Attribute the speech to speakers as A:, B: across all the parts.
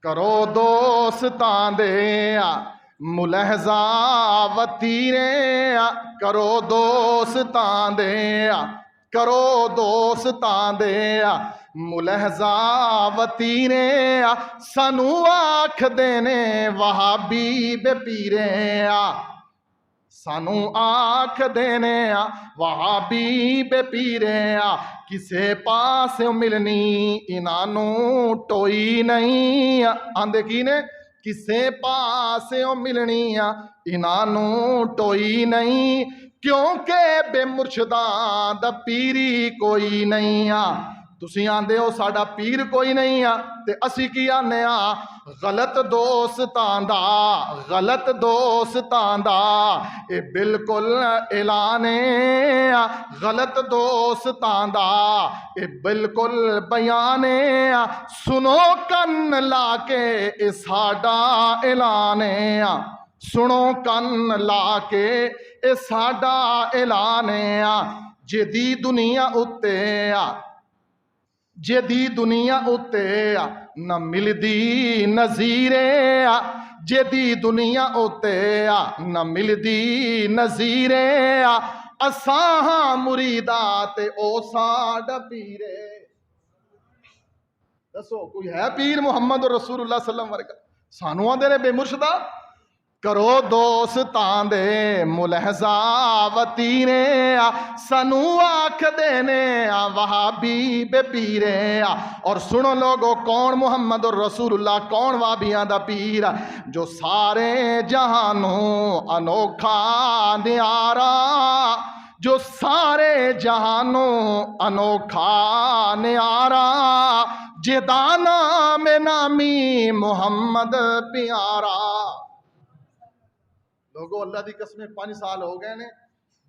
A: करो दोस्तां दे मुलहजा वतीरे, करो दोस्तां दे, करो दोस्तां दे मुलहजा वतीरे, सानू आख देने वहाबी बेपीरे, सानू आख देने वहाबी बेपीरे, किसे पास मिलनी इनानू टोई नहीं। आंदे की ने किसे पास मिलनी इनानू टोई नहीं, क्योंकि बेमुर्शदां दा पीरी कोई नहीं आ। तुसीं आंदे हो साडा पीर कोई नहीं आ, ते असी की आने गलत दोस्तां दा, गलत दोस्तां दा ए बिल्कुल ऐलाने, गलत दोस्तां दा ए बिल्कुल बयाने, सुनो कन्न लाके ए साडा ऐलाने, सुनो कन्न लाके ए साडा ऐलाने, जेदी दुनिया उत्ते जेदी दुनिया उत्ते न मिलदी नज़ीरे, जेदी दुनिया उत्ते न मिलदी नज़ीरे, असां मुरीदा ते ओ साडा पीरे। दसो कोई है पीर मुहम्मद रसूलुल्लाह सल्लल्लाहु अलैहि वसल्लम वर्गा? सानू आंदे ने बेमुर्शदा करो दोस्तां दे मुलहजा वतीरे, सानू आख देने वहाबी बेपीरे। और सुनो लोगो, कौन मुहम्मद रसूलुल्लाह, कौन वाबियां दा पीर, जो सारे जहानों अनोखा न्यारा, जो सारे जहानों अनोखा न्यारा, जेदा नाम नामी मुहम्मद प्यारा। लोगों अल्लाह की कसमें 5 साल हो गए ने,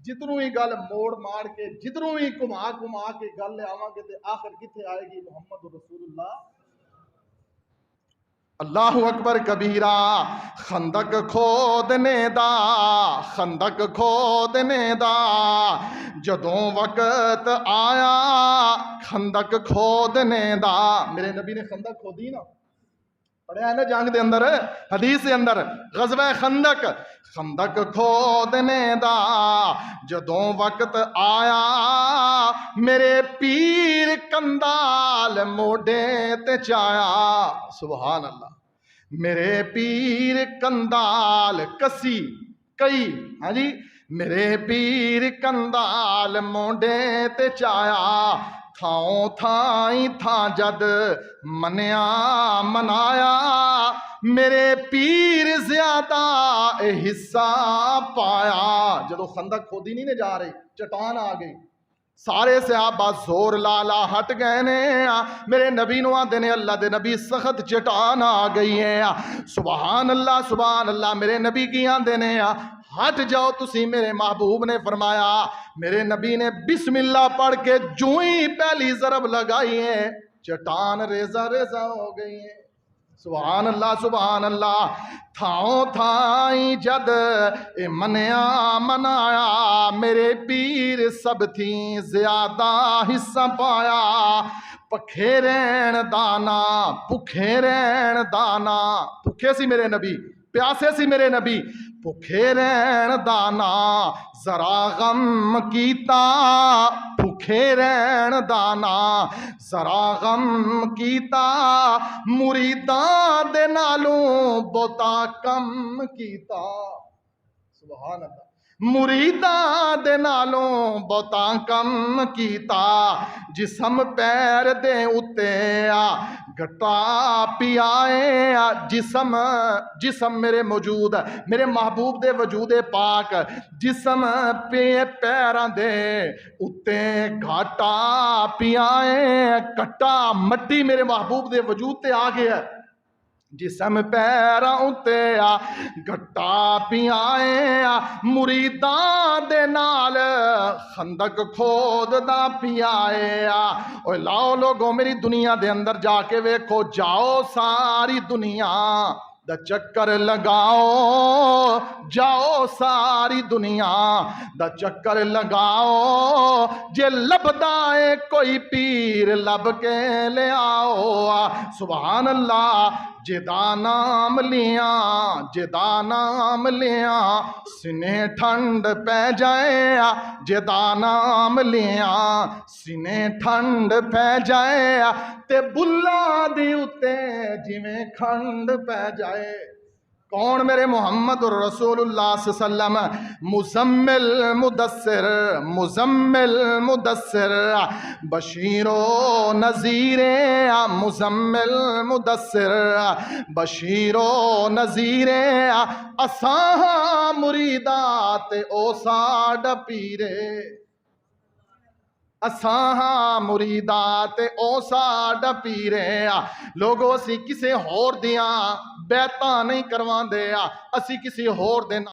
A: जिधरों ही गल मोड़ मार के, जिधरों ही घुमा घुमा के गल आवांगे ते आखिर किथे आएगी मुहम्मद रसूलुल्लाह। अल्लाहु अकबर कबीरा। खंदक खोदने दा, खंदक खोदने दा जदों वक्त आया, खंदक खोदने दा। मेरे नबी ने खंदक खोदी ना, पढ़िया है ना जंग दे अंदर, हदीस के अंदर, गज़वा खंदक। खंदक खोदने दा जदों वक्त आया, मेरे पीर कंदाल मोडे ते चाया। सुभान अल्लाह। मेरे पीर कंदाल कसी कई, हाँ जी, मेरे पीर कंदाल मोडे ते चाया, थाओ थाई था जद मनिया मनाया, मेरे पीर ज्यादा हिस्सा पाया। जदों खंदक खोदी नहीं ने जा रही, चट्टान आ गई, सारे सहाबा जोर ला ला हट गए ने। मेरे नबी नु आंदे ने अल्लाह दे नबी सख्त चट्टान आ गई है। सुभान अल्लाह सुभान अल्लाह। मेरे नबी की आंदे ने हट जाओ तुसी। मेरे महबूब ने फरमाया, मेरे नबी ने बिस्मिल्लाह पढ़ के जूं ही पहली ज़रब लगाई है, चट्टान रेजा रेजा हो गई है। सुभान अल्लाह सुभान अल्लाह। थाओ थाई जद ए मनिया मनाया, मेरे पीर सब थी ज्यादा हिस्सा पाया। भुखे रहन दाना, भुखे रहन दाना, भुखे सी मेरे नबी, प्यासे सी मेरे नबी, भुखे रहन दाना जरा गम कीता, भुखे रहन दाना जरा गम कीता, मुरीदां दे नालों बहुता कम कीता। सुभान अल्लाह। मुरीदां दे नालों बहुता कम कीता, जिसम पैर दे उत्ते गट्टा पियाए। जिसम जिसम मेरे मौजूद, मेरे महबूब दे वजूद पाक, जिसम पे पैरां दे उत्ते घाटा पियाए। कट्टा मट्टी मेरे महबूब दे वजूद ते आ गया, जिसम पैरां उत्ते गट्टा पियाए। मुरीदां दे नाल खंदक खोददा पियाए। ओए लाओ लोगो, मेरी दुनिया दे अंदर जाके वेखो, जाओ सारी दुनिया दा चक्कर लगाओ जाओ सारी दुनिया दा चक्कर लगाओ जे लभदा है कोई पीर लब के ले आओ। सुभान अल्लाह। जिदा नाम लिया जिदा नाम लिया सीने ठंड पै जाए जिदा नाम लिया सीने ठंड पै जाए ते बुल्ला दी उत्ते जिवें खंड पै जाए। कौन मेरे मोहम्मद रसूलुल्लाह सल्लम मुजम्मिल मुदस्सिर मुजम्मिल मुदस्सिर बशीरो नज़ीरे मुजम्मिल मुदस्सिर बशीरो नज़ीरे असां मुरीदा ते ओ साड पीरे असां मुरीदा ते ओ साडा पीरे लोगो असी किसे होर दियां बैतां नहीं करवांदे असी किसी होर दे